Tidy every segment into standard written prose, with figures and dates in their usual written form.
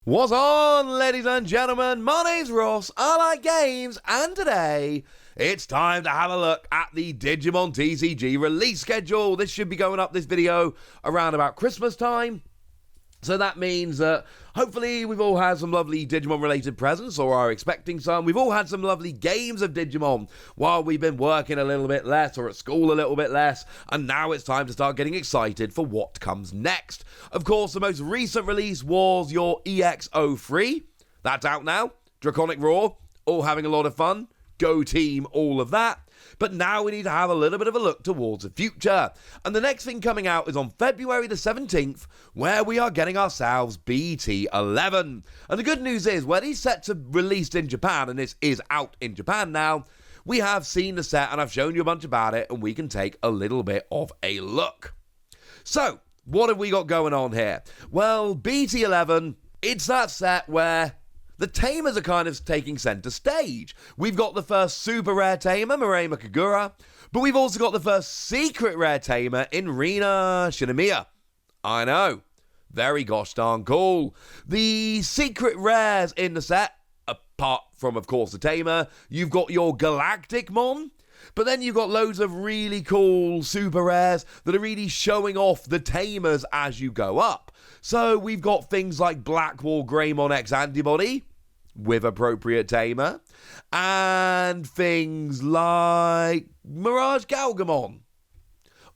What's on, ladies and gentlemen? My name's Ross, I like games, and today it's time to have a look at the Digimon TCG Release Schedule. This should be going up, this video, around about Christmas time. So that means that hopefully we've all had some lovely Digimon-related presents, or are expecting some. We've all had some lovely games of Digimon while we've been working a little bit less, or at school a little bit less, and now it's time to start getting excited for what comes next. Of course, the most recent release was your EX03. That's out now. Draconic Roar, all having a lot of fun. Go team, all of that. But now we need to have a little bit of a look towards the future. And the next thing coming out is on February the 17th, where we are getting ourselves BT11. And the good news is, when these sets are released in Japan, and this is out in Japan now, we have seen the set and I've shown you a bunch about it, and we can take a little bit of a look. So, what have we got going on here? Well, BT11, it's that set where the Tamers are kind of taking centre stage. We've got the first super rare Tamer, Murayama Kagura, but we've also got the first secret rare Tamer in Rina Shinomiya. I know, very gosh darn cool. The secret rares in the set, apart from, of course, the Tamer, you've got your Galactic Mon, but then you've got loads of really cool super rares that are really showing off the Tamers as you go up. So we've got things like Blackwall Greymon X Antibody with appropriate Tamer, and things like Mirage Galgamon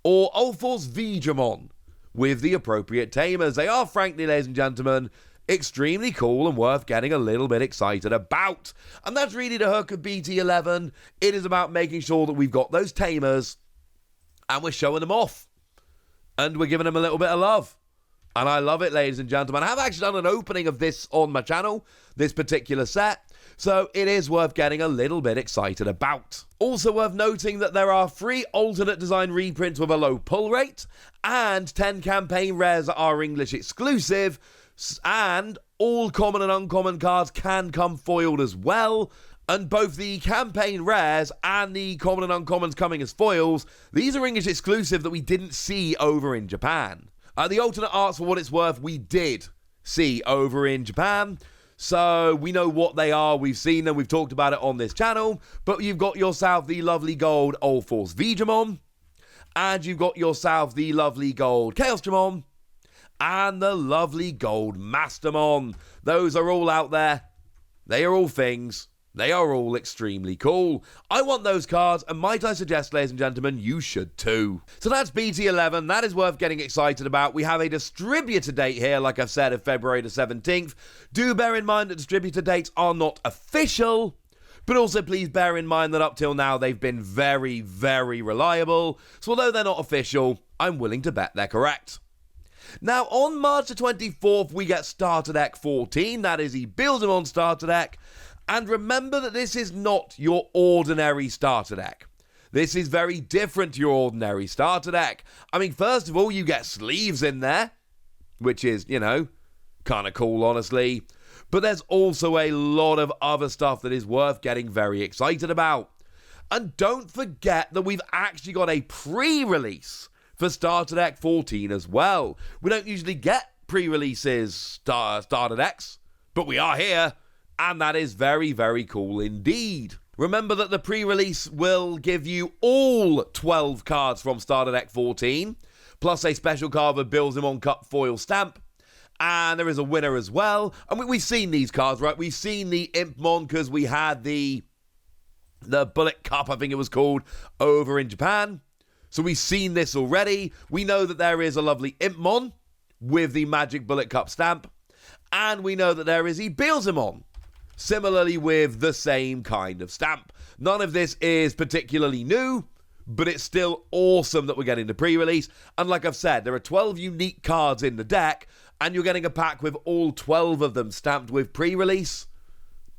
or Ulforce Vidramon with the appropriate Tamers. They are, frankly, ladies and gentlemen, extremely cool and worth getting a little bit excited about. And that's really the hook of BT11. It is about making sure that we've got those Tamers and we're showing them off. And we're giving them a little bit of love. And I love it, ladies and gentlemen. I have actually done an opening of this on my channel, this particular set. So it is worth getting a little bit excited about. Also worth noting that there are 3 alternate design reprints with a low pull rate, and 10 campaign rares that are English exclusive, and all common and uncommon cards can come foiled as well. And both the campaign rares and the common and uncommons coming as foils, these are English exclusive that we didn't see over in Japan. The alternate arts, for what it's worth, we did see over in Japan. So we know what they are, we've seen them, we've talked about it on this channel. But you've got yourself the lovely gold Ulforce Vidramon, and you've got yourself the lovely gold Chaosdramon, and the lovely gold Mastermon. Those are all out there. They are all things. They are all extremely cool. I want those cards, and might I suggest, ladies and gentlemen, you should too. So that's BT11. That is worth getting excited about. We have a distributor date here, like I've said, of February the 17th. Do bear in mind that distributor dates are not official, but also please bear in mind that up till now they've been very, very reliable. So although they're not official, I'm willing to bet they're correct. Now, on March the 24th, we get Starter Deck 14. That is the Build-A-Mon Starter Deck. And remember that this is not your ordinary starter deck. This is very different to your ordinary starter deck. I mean, first of all, you get sleeves in there, which is, you know, kind of cool, honestly. But there's also a lot of other stuff that is worth getting very excited about. And don't forget that we've actually got a pre-release for Starter Deck 14 as well. We don't usually get pre-releases starter decks, but we are here. And that is very, very cool indeed. Remember that the pre-release will give you all 12 cards from Starter Deck 14, plus a special card with Build-A-Mon Cup foil stamp. And there is a winner as well. And we've seen these cards, right? We've seen the Impmon because we had the Bullet Cup, I think it was called, over in Japan. So we've seen this already. We know that there is a lovely Impmon with the Magic Bullet Cup stamp. And we know that there is a Build-A-Mon, similarly with the same kind of stamp. None of this is particularly new, but it's still awesome that we're getting the pre-release. And like I've said, there are 12 unique cards in the deck, and you're getting a pack with all 12 of them stamped with pre-release.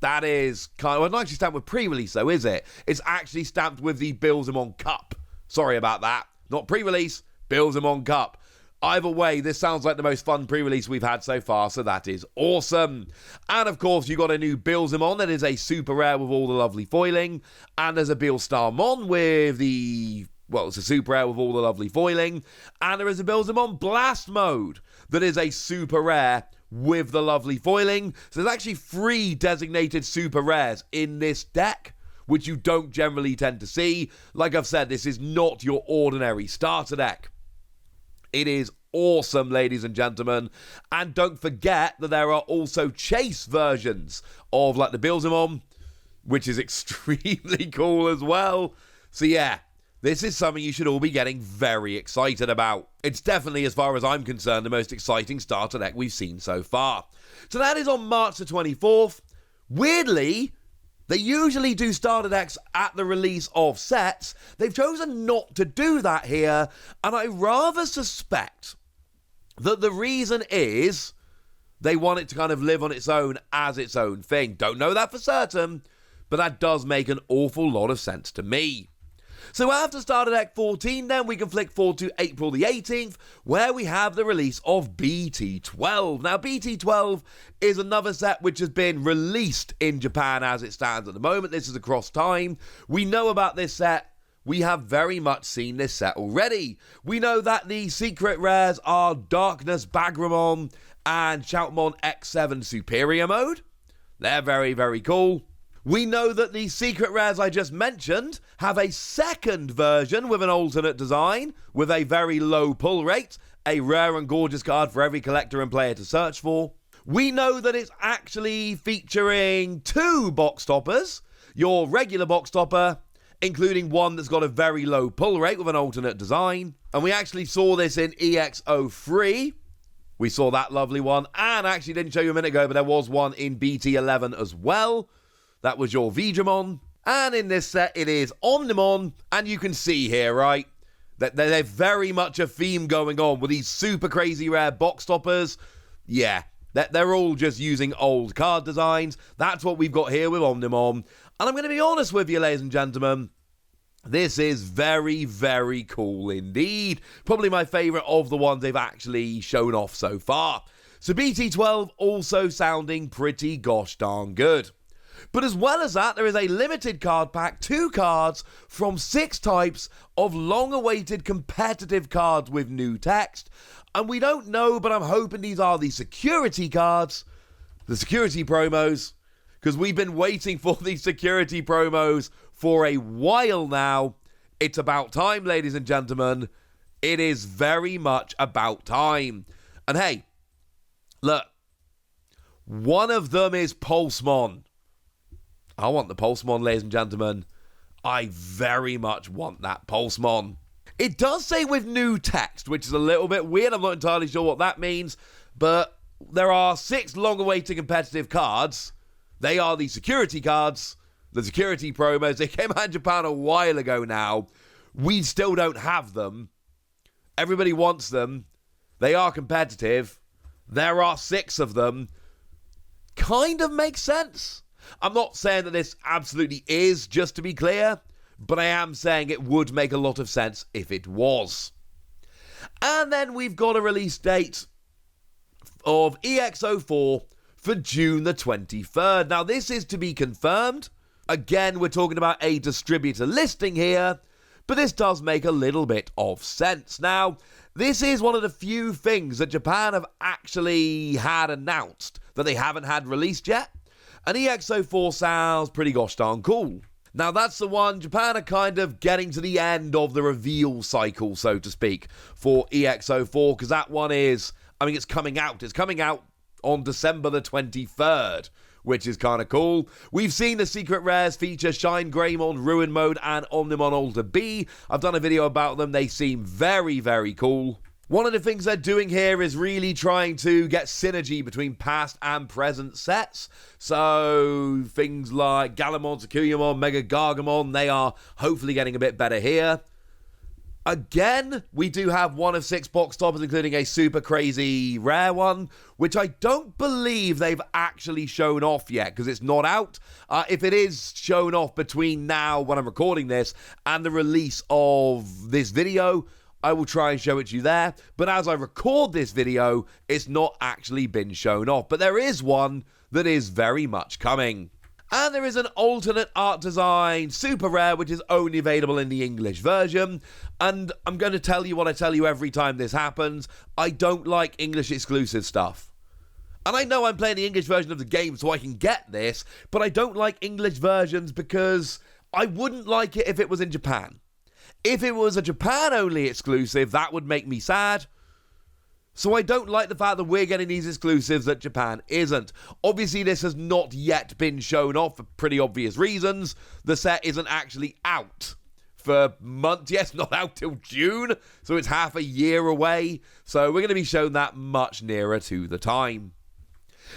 That is kind of, well, not actually stamped with pre-release though, is it? It's actually stamped with the Build-A-Mon Cup. Sorry about that. Not pre-release, Build-A-Mon Cup. Either way, this sounds like the most fun pre-release we've had so far, so that is awesome. And of course, you got a new Build-A-Mon that is a super rare with all the lovely foiling. And there's a Build-Star-Mon with the, well, it's a super rare with all the lovely foiling. And there is a Build-A-Mon Blast Mode that is a super rare with the lovely foiling. So there's actually 3 designated super rares in this deck, which you don't generally tend to see. Like I've said, this is not your ordinary starter deck. It is awesome, ladies and gentlemen. And don't forget that there are also chase versions of like the Bilzamon, which is extremely cool as well. So yeah, this is something you should all be getting very excited about. It's definitely, as far as I'm concerned, the most exciting starter deck we've seen so far. So that is on March the 24th. Weirdly, they usually do starter decks at the release of sets. They've chosen not to do that here, and I rather suspect that the reason is they want it to kind of live on its own as its own thing. Don't know that for certain, but that does make an awful lot of sense to me. So after starter deck 14, then we can flick forward to April the 18th, where we have the release of BT12. Now, BT12 is another set which has been released in Japan as it stands at the moment. This is across time. We know about this set. We have very much seen this set already. We know that the secret rares are Darkness Bagramon and Shoutmon X7 Superior Mode. They're very, very cool. We know that the secret rares I just mentioned have a second version with an alternate design, with a very low pull rate, a rare and gorgeous card for every collector and player to search for. We know that it's actually featuring 2 box toppers, your regular box topper, including one that's got a very low pull rate with an alternate design. And we actually saw this in EX03. We saw that lovely one, and actually didn't show you a minute ago, but there was one in BT11 as well. That was your Digimon. And in this set, it is Omnimon. And you can see here, right, that there's very much a theme going on with these super crazy rare box toppers. Yeah, they're all just using old card designs. That's what we've got here with Omnimon. And I'm going to be honest with you, ladies and gentlemen, this is very, very cool indeed. Probably my favourite of the ones they've actually shown off so far. So BT12 also sounding pretty gosh darn good. But as well as that, there is a limited card pack, 2 cards from 6 types of long-awaited competitive cards with new text. And we don't know, but I'm hoping these are the security cards, the security promos, because we've been waiting for these security promos for a while now. It's about time, ladies and gentlemen. It is very much about time. And hey, look, one of them is Pulsemon. I want the Pulsemon, ladies and gentlemen. I very much want that Pulsemon. It does say with new text, which is a little bit weird. I'm not entirely sure what that means. But there are 6 long-awaited competitive cards. They are the security cards, the security promos. They came out in Japan a while ago now. We still don't have them. Everybody wants them. They are competitive. There are 6 of them. Kind of makes sense. I'm not saying that this absolutely is, just to be clear, but I am saying it would make a lot of sense if it was. And then we've got a release date of EX04 for June the 23rd. Now, this is to be confirmed. Again, we're talking about a distributor listing here, but this does make a little bit of sense. Now, this is one of the few things that Japan have actually had announced that they haven't had released yet. And EX04 sounds pretty gosh darn cool. Now, that's the one Japan are kind of getting to the end of the reveal cycle, so to speak, for EX04, because that one is, I mean, it's coming out. It's coming out on December the 23rd, which is kind of cool. We've seen the secret rares feature Shine Greymon, Ruin Mode, and Omnimon Alter B. I've done a video about them. They seem very, very cool. One of the things they're doing here is really trying to get synergy between past and present sets. So things like Galamon, Tsukuyamon, Mega Gargamon, they are hopefully getting a bit better here. Again, we do have 1 of 6 box toppers, including a super crazy rare one, which I don't believe they've actually shown off yet, because it's not out. If it is shown off between now, when I'm recording this, and the release of this video, I will try and show it to you there. But as I record this video, it's not actually been shown off. But there is one that is very much coming. And there is an alternate art design, super rare, which is only available in the English version. And I'm going to tell you what I tell you every time this happens. I don't like English exclusive stuff. And I know I'm playing the English version of the game so I can get this, but I don't like English versions because I wouldn't like it if it was in Japan. If it was a Japan-only exclusive, that would make me sad. So I don't like the fact that we're getting these exclusives that Japan isn't. Obviously, this has not yet been shown off for pretty obvious reasons. The set isn't actually out for months. Yes, not out till June, so it's half a year away. So we're going to be shown that much nearer to the time.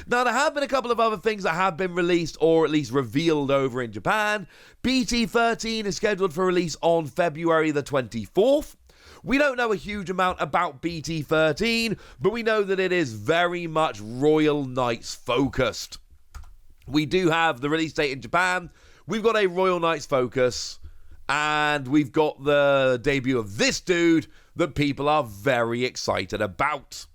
Now, there have been a couple of other things that have been released or at least revealed over in Japan. BT13 is scheduled for release on February the 24th. We don't know a huge amount about BT13, but we know that it is very much Royal Knights focused. We do have the release date in Japan. We've got a Royal Knights focus, and we've got the debut of this dude that people are very excited about.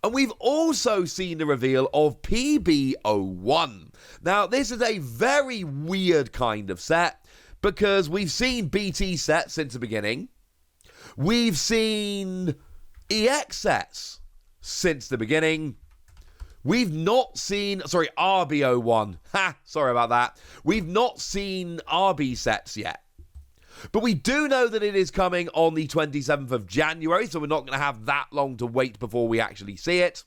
And we've also seen the reveal of PB01. Now, this is a very weird kind of set because we've seen BT sets since the beginning. We've seen EX sets since the beginning. We've not seen, RB01. Sorry about that. We've not seen RB sets yet. But we do know that it is coming on the 27th of January, so we're not going to have that long to wait before we actually see it.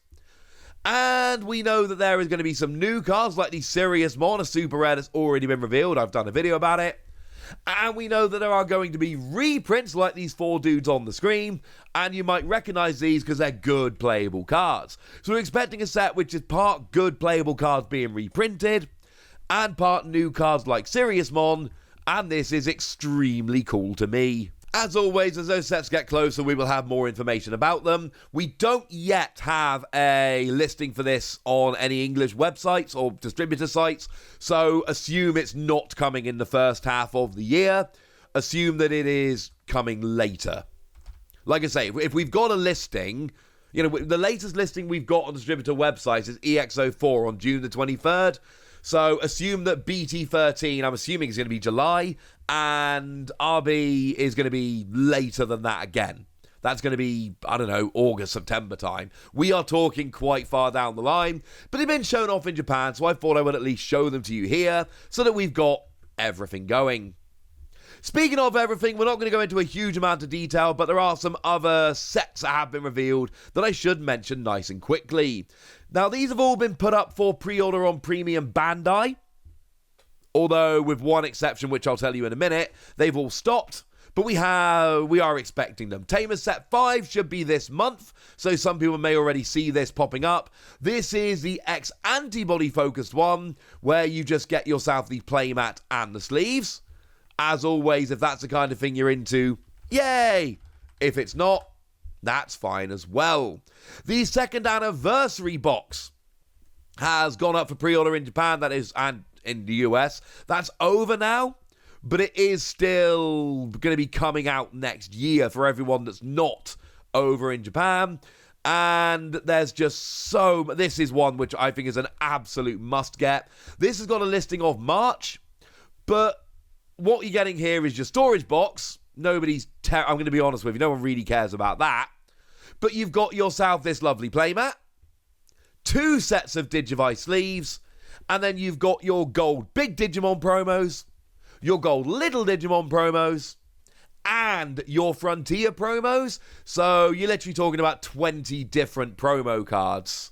And we know that there is going to be some new cards like the Sirius Mon, a super rare that's already been revealed. I've done a video about it. And we know that there are going to be reprints like these 4 dudes on the screen, and you might recognize these because they're good playable cards. So we're expecting a set which is part good playable cards being reprinted, and part new cards like Sirius Mon, and this is extremely cool to me. As always, as those sets get closer, we will have more information about them. We don't yet have a listing for this on any English websites or distributor sites, so assume it's not coming in the first half of the year. Assume that it is coming later. Like I say, if we've got a listing, you know, the latest listing we've got on distributor websites is EX04 on June the 23rd. So assume that BT13, I'm assuming, is going to be July, and RB is going to be later than that again. That's going to be, I don't know, August, September time. We are talking quite far down the line, but they've been shown off in Japan, so I thought I would at least show them to you here so that we've got everything going. Speaking of everything, we're not going to go into a huge amount of detail, but there are some other sets that have been revealed that I should mention nice and quickly. Now, these have all been put up for pre-order on Premium Bandai, although with one exception, which I'll tell you in a minute, they've all stopped, but we are expecting them. Tamer Set 5 should be this month, so some people may already see this popping up. This is the X-Antibody focused one, where you just get yourself the playmat and the sleeves. As always, if that's the kind of thing you're into, yay! If it's not, that's fine as well. The second anniversary box has gone up for pre-order in Japan, that is, and in the US. That's over now, but it is still going to be coming out next year for everyone that's not over in Japan. And there's just this is one which I think is an absolute must get. This has got a listing of March, but what you're getting here is your storage box. I'm going to be honest with you, no one really cares about that. But you've got yourself this lovely playmat, 2 sets of Digivice sleeves, and then you've got your gold big Digimon promos, your gold little Digimon promos, and your Frontier promos. So you're literally talking about 20 different promo cards.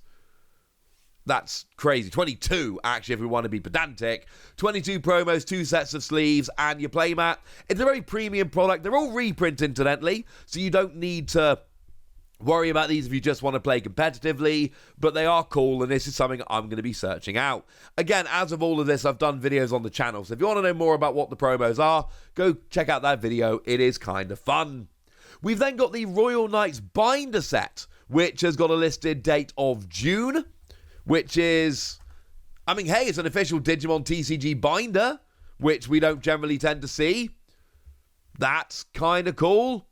That's crazy. 22, actually, if we want to be pedantic. 22 promos, 2 sets of sleeves, and your playmat. It's a very premium product. They're all reprints, incidentally, so you don't need to worry about these if you just want to play competitively, but they are cool, and this is something I'm going to be searching out. Again, as of all of this, I've done videos on the channel, so if you want to know more about what the promos are, go check out that video. It is kind of fun. We've then got the Royal Knights binder set, which has got a listed date of June, which is, hey, it's an official Digimon TCG binder, which we don't generally tend to see. That's kind of cool.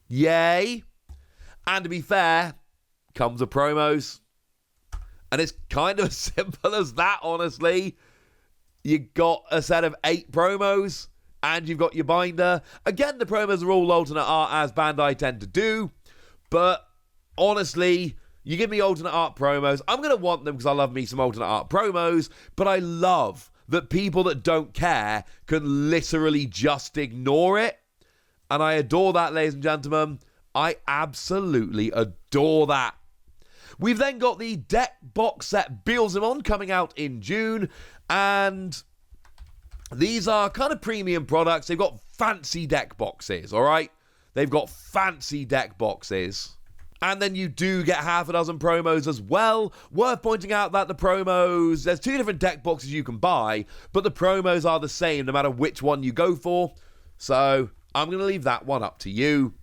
Yay. And to be fair, comes with promos. And it's kind of as simple as that, honestly. You got a set of 8 promos, and you've got your binder. Again, the promos are all alternate art, as Bandai tend to do. But honestly, You give me alternate art promos, I'm going to want them because I love me some alternate art promos, but I love that people that don't care can literally just ignore it. And I adore that, ladies and gentlemen. I absolutely adore that. We've then got the deck box set Digimon coming out in June, and these are kind of premium products. They've got fancy deck boxes, all right? They've got fancy deck boxes. And then you do get half a dozen promos as well. Worth pointing out that the promos, there's 2 different deck boxes you can buy, but the promos are the same no matter which one you go for. So I'm going to leave that one up to you.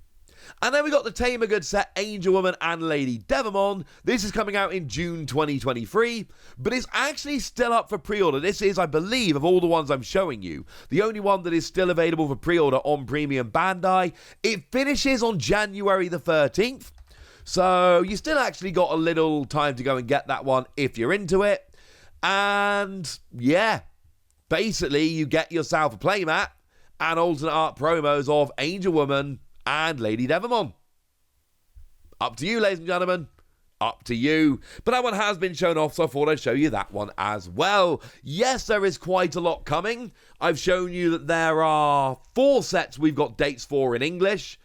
And then we got the Tamer Good set Angel Woman and Lady Devimon. This is coming out in June 2023, but it's actually still up for pre-order. This is, I believe, of all the ones I'm showing you, the only one that is still available for pre-order on Premium Bandai. It finishes on January the 13th. So you still actually got a little time to go and get that one if you're into it. And yeah, basically you get yourself a playmat and alternate art promos of Angel Woman and Lady Devimon. Up to you, ladies and gentlemen. Up to you. But that one has been shown off, so I thought I'd show you that one as well. Yes, there is quite a lot coming. I've shown you that there are 4 sets we've got dates for in English,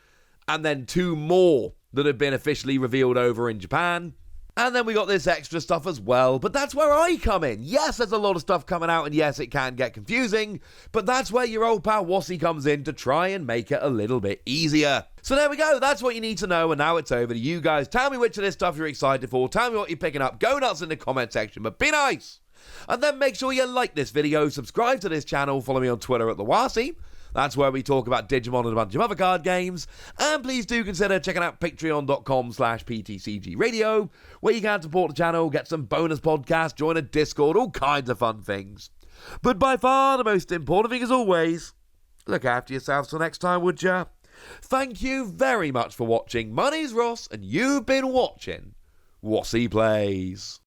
and then 2 more that have been officially revealed over in Japan. And then we got this extra stuff as well, but that's where I come in. Yes, there's a lot of stuff coming out, and yes, it can get confusing, but that's where your old pal Wassy comes in to try and make it a little bit easier. So there we go, that's what you need to know, and now it's over to you guys. Tell me which of this stuff you're excited for, tell me what you're picking up, go nuts in the comment section, but be nice! And then make sure you like this video, subscribe to this channel, follow me on Twitter at the Wassy. That's where we talk about Digimon and a bunch of other card games. And please do consider checking out patreon.com/PTCG Radio, where you can support the channel, get some bonus podcasts, join a Discord, all kinds of fun things. But by far the most important thing, as always, look after yourselves till next time, would ya? Thank you very much for watching. My name's Ross, and you've been watching Wassy Plays.